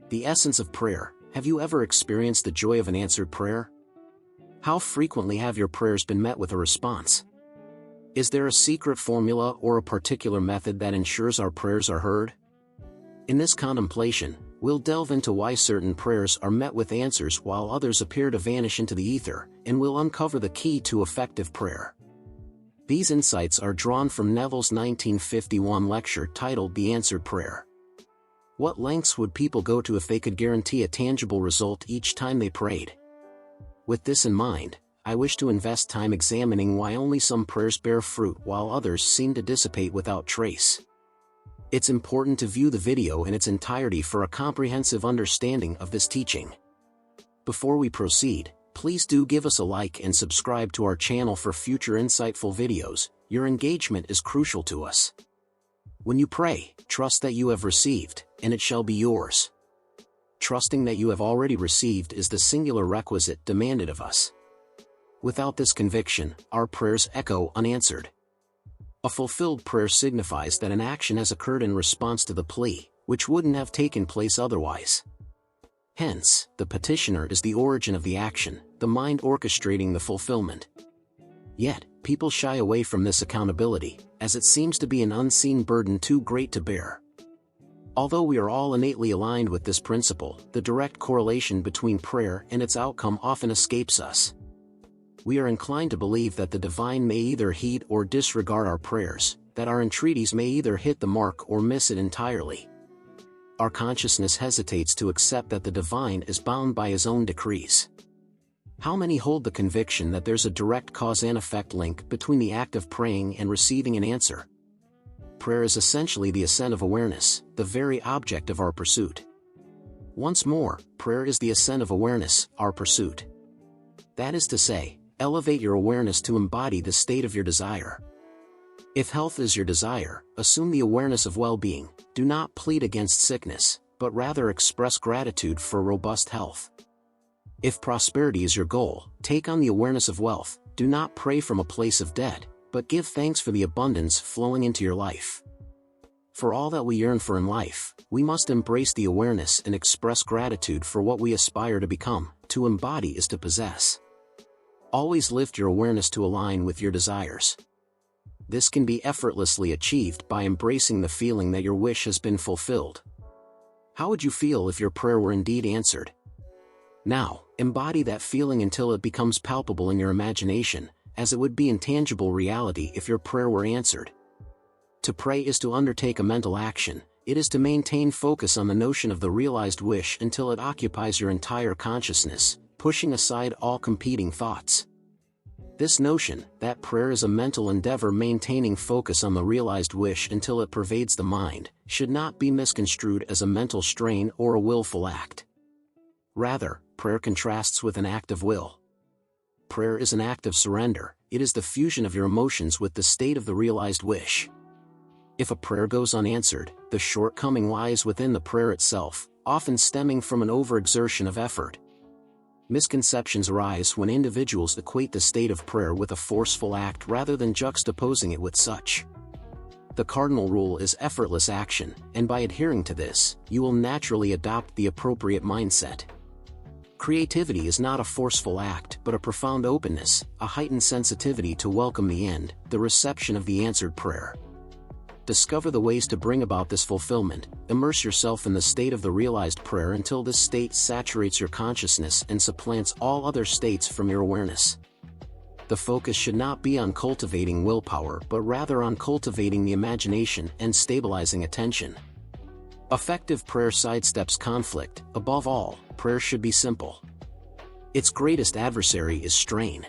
The essence of prayer. Have you ever experienced the joy of an answered prayer? How frequently have your prayers been met with a response? Is there a secret formula or a particular method that ensures our prayers are heard? In this contemplation, we'll delve into why certain prayers are met with answers while others appear to vanish into the ether, and we'll uncover the key to effective prayer. These insights are drawn from Neville's 1951 lecture titled The Answered Prayer. What lengths would people go to if they could guarantee a tangible result each time they prayed? With this in mind, I wish to invest time examining why only some prayers bear fruit while others seem to dissipate without trace. It's important to view the video in its entirety for a comprehensive understanding of this teaching. Before we proceed, please do give us a like and subscribe to our channel for future insightful videos. Your engagement is crucial to us. When you pray, trust that you have received, and it shall be yours. Trusting that you have already received is the singular requisite demanded of us. Without this conviction, our prayers echo unanswered. A fulfilled prayer signifies that an action has occurred in response to the plea, which wouldn't have taken place otherwise. Hence, the petitioner is the origin of the action, the mind orchestrating the fulfillment. Yet, people shy away from this accountability, as it seems to be an unseen burden too great to bear. Although we are all innately aligned with this principle, the direct correlation between prayer and its outcome often escapes us. We are inclined to believe that the divine may either heed or disregard our prayers, that our entreaties may either hit the mark or miss it entirely. Our consciousness hesitates to accept that the divine is bound by his own decrees. How many hold the conviction that there's a direct cause and effect link between the act of praying and receiving an answer? Prayer is essentially the ascent of awareness, the very object of our pursuit. Once more, prayer is the ascent of awareness, our pursuit. That is to say, elevate your awareness to embody the state of your desire. If health is your desire, assume the awareness of well-being. Do not plead against sickness, but rather express gratitude for robust health. If prosperity is your goal, take on the awareness of wealth. Do not pray from a place of debt, but give thanks for the abundance flowing into your life. For all that we yearn for in life, we must embrace the awareness and express gratitude for what we aspire to become. To embody is to possess. Always lift your awareness to align with your desires. This can be effortlessly achieved by embracing the feeling that your wish has been fulfilled. How would you feel if your prayer were indeed answered? Now, embody that feeling until it becomes palpable in your imagination, as it would be in tangible reality if your prayer were answered. To pray is to undertake a mental action. It is to maintain focus on the notion of the realized wish until it occupies your entire consciousness, pushing aside all competing thoughts. This notion, that prayer is a mental endeavor maintaining focus on the realized wish until it pervades the mind, should not be misconstrued as a mental strain or a willful act. Rather, prayer contrasts with an act of will. Prayer is an act of surrender. It is the fusion of your emotions with the state of the realized wish. If a prayer goes unanswered, the shortcoming lies within the prayer itself, often stemming from an overexertion of effort. Misconceptions arise when individuals equate the state of prayer with a forceful act rather than juxtaposing it with such. The cardinal rule is effortless action, and by adhering to this, you will naturally adopt the appropriate mindset. Creativity is not a forceful act but a profound openness, a heightened sensitivity to welcome the end, the reception of the answered prayer. Discover the ways to bring about this fulfillment. Immerse yourself in the state of the realized prayer until this state saturates your consciousness and supplants all other states from your awareness. The focus should not be on cultivating willpower but rather on cultivating the imagination and stabilizing attention. Effective prayer sidesteps conflict. Above all, prayer should be simple. Its greatest adversary is strain.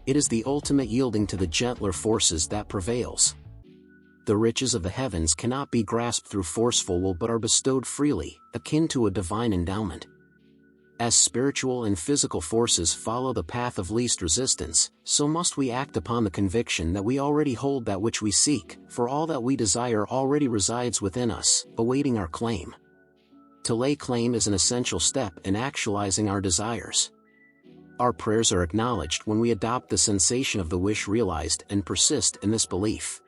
It is the ultimate yielding to the gentler forces that prevails. The riches of the heavens cannot be grasped through forceful will but are bestowed freely, akin to a divine endowment. As spiritual and physical forces follow the path of least resistance, so must we act upon the conviction that we already hold that which we seek, for all that we desire already resides within us, awaiting our claim. To lay claim is an essential step in actualizing our desires. Our prayers are acknowledged when we adopt the sensation of the wish realized and persist in this belief.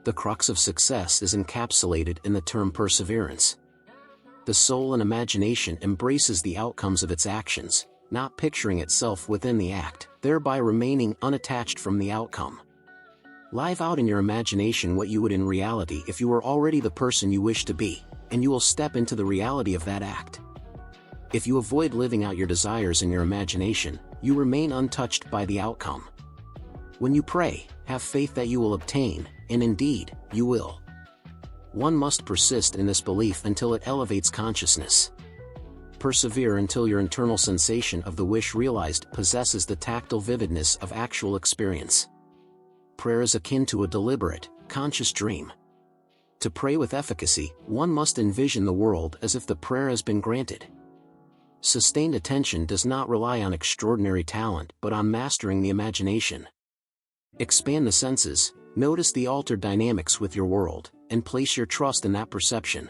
The crux of success is encapsulated in the term perseverance. The soul in imagination embraces the outcomes of its actions, not picturing itself within the act, thereby remaining unattached from the outcome. Live out in your imagination what you would in reality if you were already the person you wish to be, and you will step into the reality of that act. If you avoid living out your desires in your imagination, you remain untouched by the outcome. When you pray, have faith that you will obtain, and indeed, you will. One must persist in this belief until it elevates consciousness. Persevere until your internal sensation of the wish realized possesses the tactile vividness of actual experience. Prayer is akin to a deliberate, conscious dream. To pray with efficacy, one must envision the world as if the prayer has been granted. Sustained attention does not rely on extraordinary talent but on mastering the imagination. Expand the senses, notice the altered dynamics with your world, and place your trust in that perception.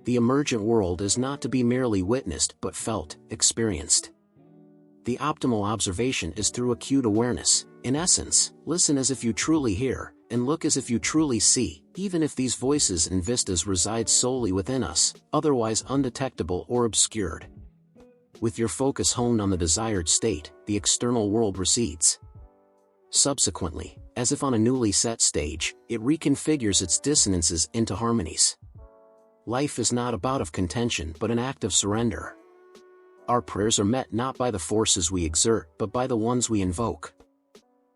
The emergent world is not to be merely witnessed but felt, experienced. The optimal observation is through acute awareness. In essence, listen as if you truly hear, and look as if you truly see, even if these voices and vistas reside solely within us, otherwise undetectable or obscured. With your focus honed on the desired state, the external world recedes. Subsequently, as if on a newly set stage, it reconfigures its dissonances into harmonies. Life is not about of contention but an act of surrender. Our prayers are met not by the forces we exert but by the ones we invoke.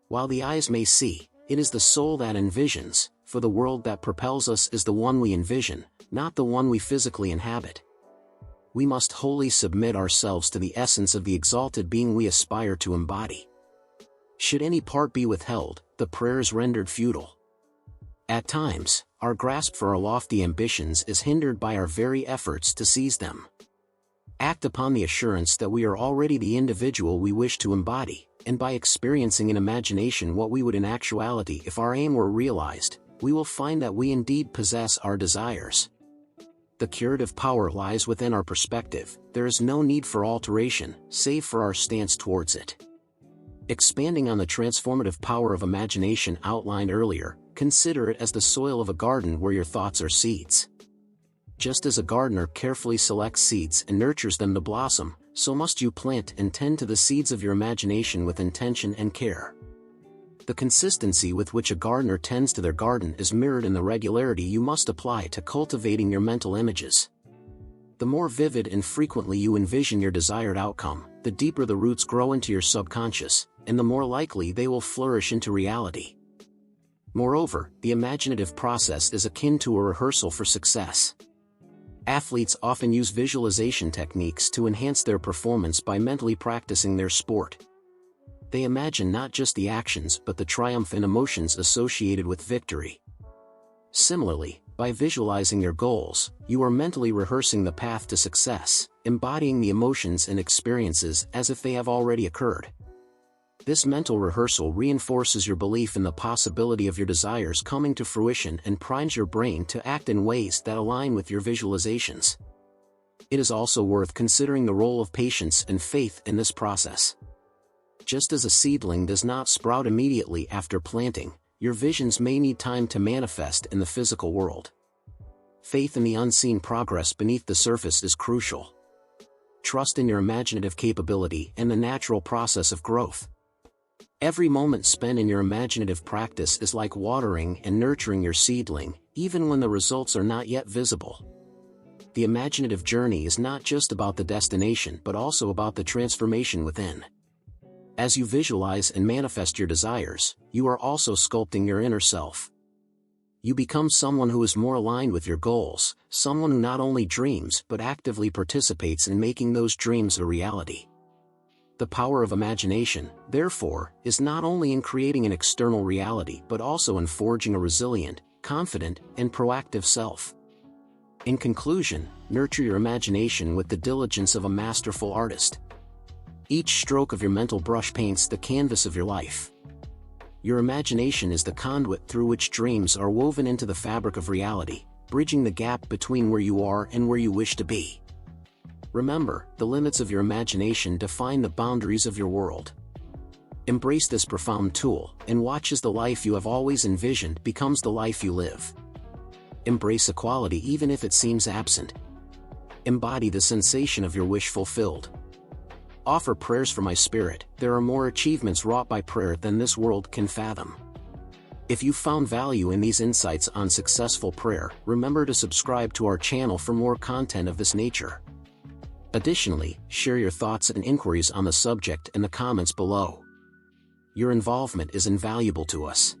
While the eyes may see, it is the soul that envisions, for the world that propels us is the one we envision, not the one we physically inhabit. We must wholly submit ourselves to the essence of the exalted being we aspire to embody. Should any part be withheld, the prayer is rendered futile. At times, our grasp for our lofty ambitions is hindered by our very efforts to seize them. Act upon the assurance that we are already the individual we wish to embody, and by experiencing in imagination what we would in actuality if our aim were realized, we will find that we indeed possess our desires. The curative power lies within our perspective. There is no need for alteration, save for our stance towards it. Expanding on the transformative power of imagination outlined earlier, consider it as the soil of a garden where your thoughts are seeds. Just as a gardener carefully selects seeds and nurtures them to blossom, so must you plant and tend to the seeds of your imagination with intention and care. The consistency with which a gardener tends to their garden is mirrored in the regularity you must apply to cultivating your mental images. The more vivid and frequently you envision your desired outcome, the deeper the roots grow into your subconscious, and the more likely they will flourish into reality. Moreover, the imaginative process is akin to a rehearsal for success. Athletes often use visualization techniques to enhance their performance by mentally practicing their sport. They imagine not just the actions but the triumph and emotions associated with victory. Similarly, by visualizing your goals, you are mentally rehearsing the path to success, embodying the emotions and experiences as if they have already occurred. This mental rehearsal reinforces your belief in the possibility of your desires coming to fruition and primes your brain to act in ways that align with your visualizations. It is also worth considering the role of patience and faith in this process. Just as a seedling does not sprout immediately after planting, your visions may need time to manifest in the physical world. Faith in the unseen progress beneath the surface is crucial. Trust in your imaginative capability and the natural process of growth. Every moment spent in your imaginative practice is like watering and nurturing your seedling, even when the results are not yet visible. The imaginative journey is not just about the destination but also about the transformation within. As you visualize and manifest your desires, you are also sculpting your inner self. You become someone who is more aligned with your goals, someone who not only dreams but actively participates in making those dreams a reality. The power of imagination, therefore, is not only in creating an external reality but also in forging a resilient, confident, and proactive self. In conclusion, nurture your imagination with the diligence of a masterful artist. Each stroke of your mental brush paints the canvas of your life. Your imagination is the conduit through which dreams are woven into the fabric of reality, bridging the gap between where you are and where you wish to be. Remember, the limits of your imagination define the boundaries of your world. Embrace this profound tool, and watch as the life you have always envisioned becomes the life you live. Embrace equality even if it seems absent. Embody the sensation of your wish fulfilled. Offer prayers for my spirit. There are more achievements wrought by prayer than this world can fathom. If you found value in these insights on successful prayer, remember to subscribe to our channel for more content of this nature. Additionally, share your thoughts and inquiries on the subject in the comments below. Your involvement is invaluable to us.